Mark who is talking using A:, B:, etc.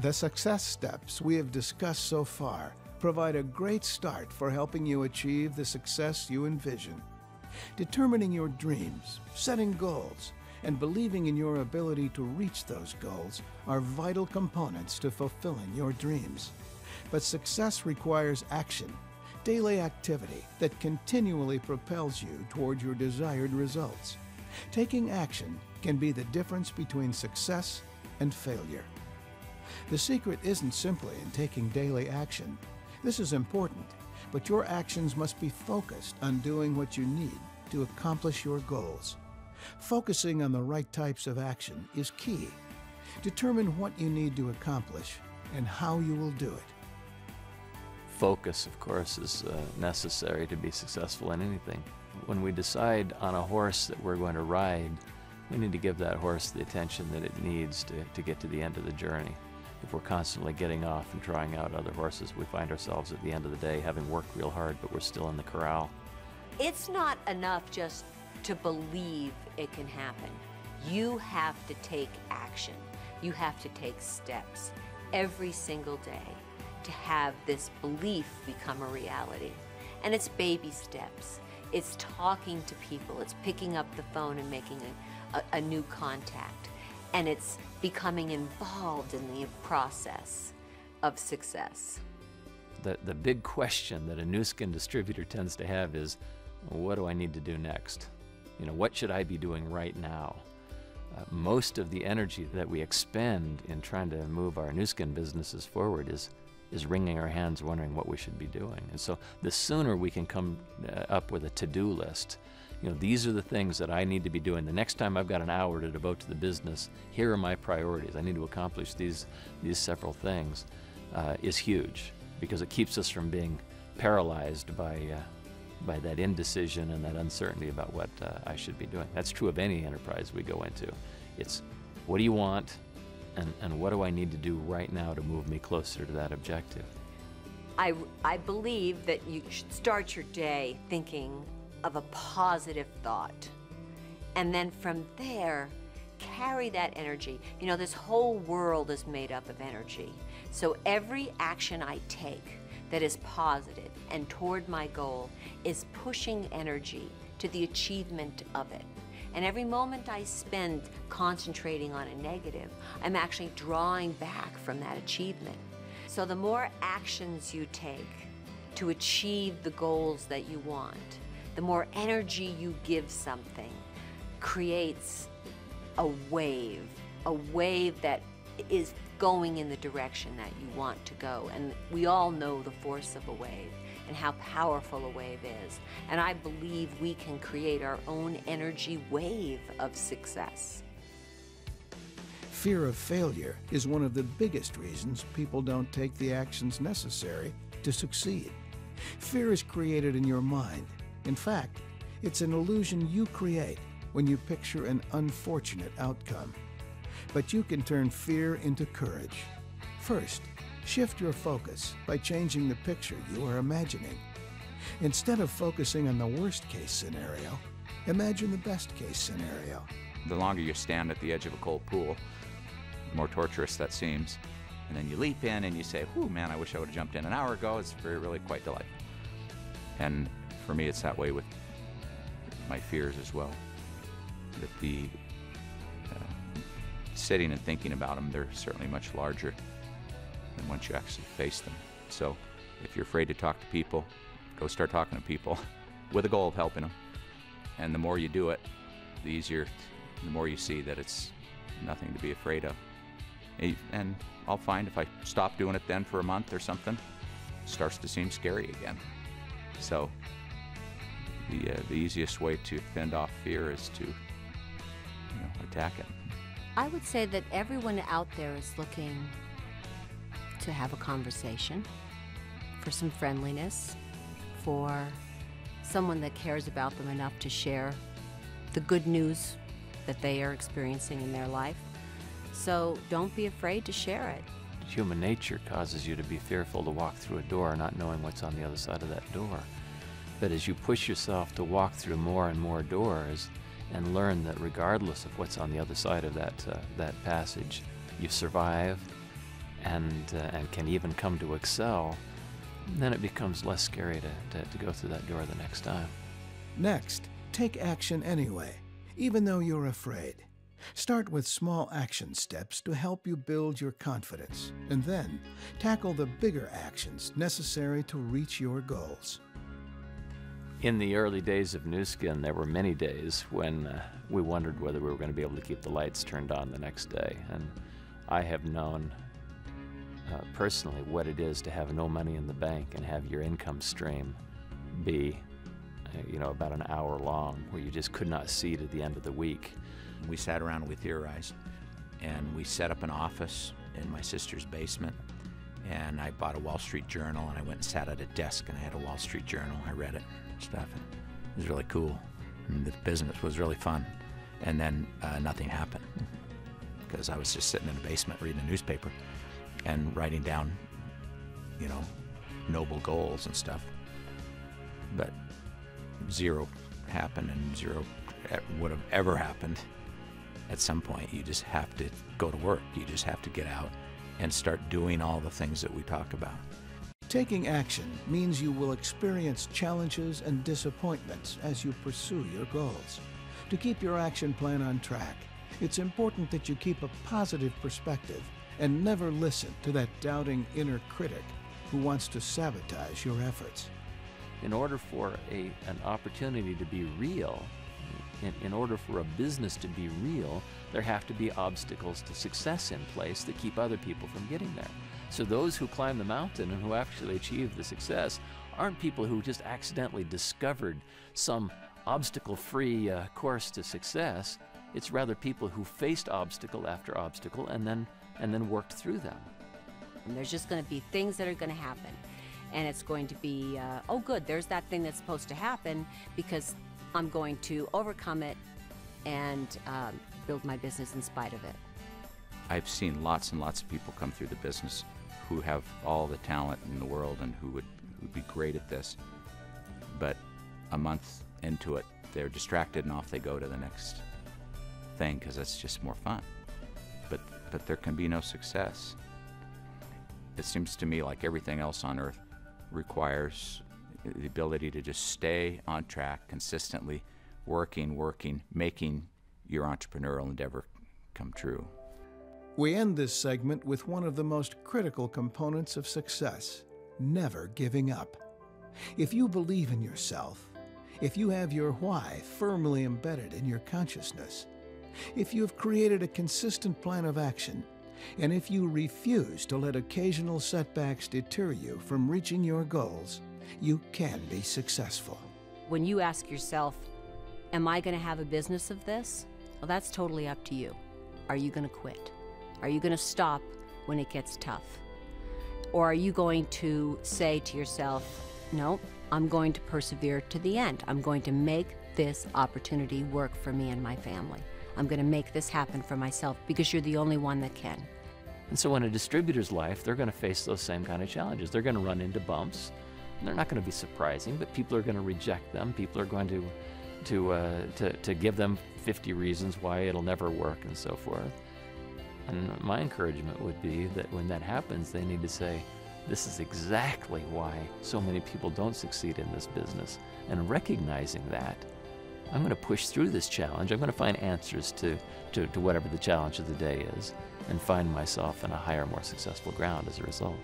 A: The success steps we have discussed so far provide a great start for helping you achieve the success you envision. Determining your dreams, setting goals, and believing in your ability to reach those goals are vital components to fulfilling your dreams. But success requires action, daily activity that continually propels you toward your desired results. Taking action can be the difference between success and failure. The secret isn't simply in taking daily action. This is important, but your actions must be focused on doing what you need to accomplish your goals. Focusing on the right types of action is key. Determine what you need to accomplish and how you will do it.
B: Focus, of course, is necessary to be successful in anything. When we decide on a horse that we're going to ride, we need to give that horse the attention that it needs to get to the end of the journey. If we're constantly getting off and trying out other horses, we find ourselves at the end of the day having worked real hard, but we're still in the corral.
C: It's not enough just to believe it can happen. You have to take action. You have to take steps every single day to have this belief become a reality. And it's baby steps. It's talking to people. It's picking up the phone and making a new contact. And it's becoming involved in the process of success.
B: The big question that a new skin distributor tends to have is, what do I need to do next? You know, what should I be doing right now? Most of the energy that we expend in trying to move our new skin businesses forward is wringing our hands wondering what we should be doing. And so the sooner we can come up with a to-do list, you know, these are the things that I need to be doing. The next time I've got an hour to devote to the business, here are my priorities. I need to accomplish these several things, is huge, because it keeps us from being paralyzed by that indecision and that uncertainty about what I should be doing. That's true of any enterprise we go into. It's, what do you want, and what do I need to do right now to move me closer to that objective?
C: I believe that you should start your day thinking of a positive thought. And then from there, carry that energy. You know, this whole world is made up of energy. So every action I take that is positive and toward my goal is pushing energy to the achievement of it. And every moment I spend concentrating on a negative, I'm actually drawing back from that achievement. So the more actions you take to achieve the goals that you want, the more energy you give something creates a wave that is going in the direction that you want to go. And we all know the force of a wave and how powerful a wave is. And I believe we can create our own energy wave of success.
A: Fear of failure is one of the biggest reasons people don't take the actions necessary to succeed. Fear is created in your mind. In fact, it's an illusion you create when you picture an unfortunate outcome. But you can turn fear into courage. First, shift your focus by changing the picture you are imagining. Instead of focusing on the worst-case scenario, imagine the best-case scenario.
D: The longer you stand at the edge of a cold pool, the more torturous that seems. And then you leap in and you say, whew, man, I wish I would have jumped in an hour ago. It's really quite delightful. And for me, it's that way with my fears as well. That the sitting and thinking about them, they're certainly much larger than once you actually face them. So if you're afraid to talk to people, go start talking to people with a goal of helping them. And the more you do it, the easier, the more you see that it's nothing to be afraid of. And I'll find if I stop doing it then for a month or something, it starts to seem scary again. So the easiest way to fend off fear is to attack it.
C: I would say that everyone out there is looking to have a conversation, for some friendliness, for someone that cares about them enough to share the good news that they are experiencing in their life. So don't be afraid to share it.
B: Human nature causes you to be fearful to walk through a door not knowing what's on the other side of that door. But as you push yourself to walk through more and more doors and learn that regardless of what's on the other side of that passage, you survive and can even come to excel, then it becomes less scary to go through that door the next time.
A: Next, take action anyway, even though you're afraid. Start with small action steps to help you build your confidence, and then tackle the bigger actions necessary to reach your goals.
B: In the early days of Nu Skin, there were many days when we wondered whether we were going to be able to keep the lights turned on the next day. And I have known personally what it is to have no money in the bank and have your income stream be about an hour long, where you just could not see to the end of the week.
D: We sat around, we theorized, and we set up an office in my sister's basement, and I bought a Wall Street Journal, and I went and sat at a desk, and I had a Wall Street Journal. I read it and stuff, and it was really cool, and the business was really fun. And then nothing happened, because I was just sitting in the basement reading a newspaper and writing down, noble goals and stuff. But zero happened, and zero would have ever happened. At some point, you just have to go to work. You just have to get out and start doing all the things that we talk about.
A: Taking action means you will experience challenges and disappointments as you pursue your goals. To keep your action plan on track, it's important that you keep a positive perspective and never listen to that doubting inner critic who wants to sabotage your efforts.
B: In order for an opportunity to be real, in order for a business to be real, there have to be obstacles to success in place that keep other people from getting there. So those who climb the mountain and who actually achieve the success aren't people who just accidentally discovered some obstacle-free course to success. It's rather people who faced obstacle after obstacle and then worked through them.
C: And there's just going to be things that are going to happen. And it's going to be, oh good, there's that thing that's supposed to happen, because I'm going to overcome it and build my business in spite of it.
D: I've seen lots and lots of people come through the business who have all the talent in the world and who would be great at this, but a month into it, they're distracted and off they go to the next thing, because that's just more fun. But there can be no success. It seems to me like everything else on earth requires the ability to just stay on track, consistently working, making your entrepreneurial endeavor come true.
A: We end this segment with one of the most critical components of success: never giving up. If you believe in yourself, if you have your why firmly embedded in your consciousness, if you have created a consistent plan of action, and if you refuse to let occasional setbacks deter you from reaching your goals, you can be successful.
C: When you ask yourself, am I going to have a business of this? Well, that's totally up to you. Are you going to quit? Are you going to stop when it gets tough? Or are you going to say to yourself, no, I'm going to persevere to the end. I'm going to make this opportunity work for me and my family. I'm going to make this happen for myself, because you're the only one that can.
B: And so in a distributor's life, they're going to face those same kind of challenges. They're going to run into bumps. And they're not going to be surprising, but people are going to reject them. People are going to give them 50 reasons why it'll never work and so forth. And my encouragement would be that when that happens, they need to say, this is exactly why so many people don't succeed in this business. And recognizing that, I'm going to push through this challenge. I'm going to find answers to whatever the challenge of the day is, and find myself in a higher, more successful ground as a result.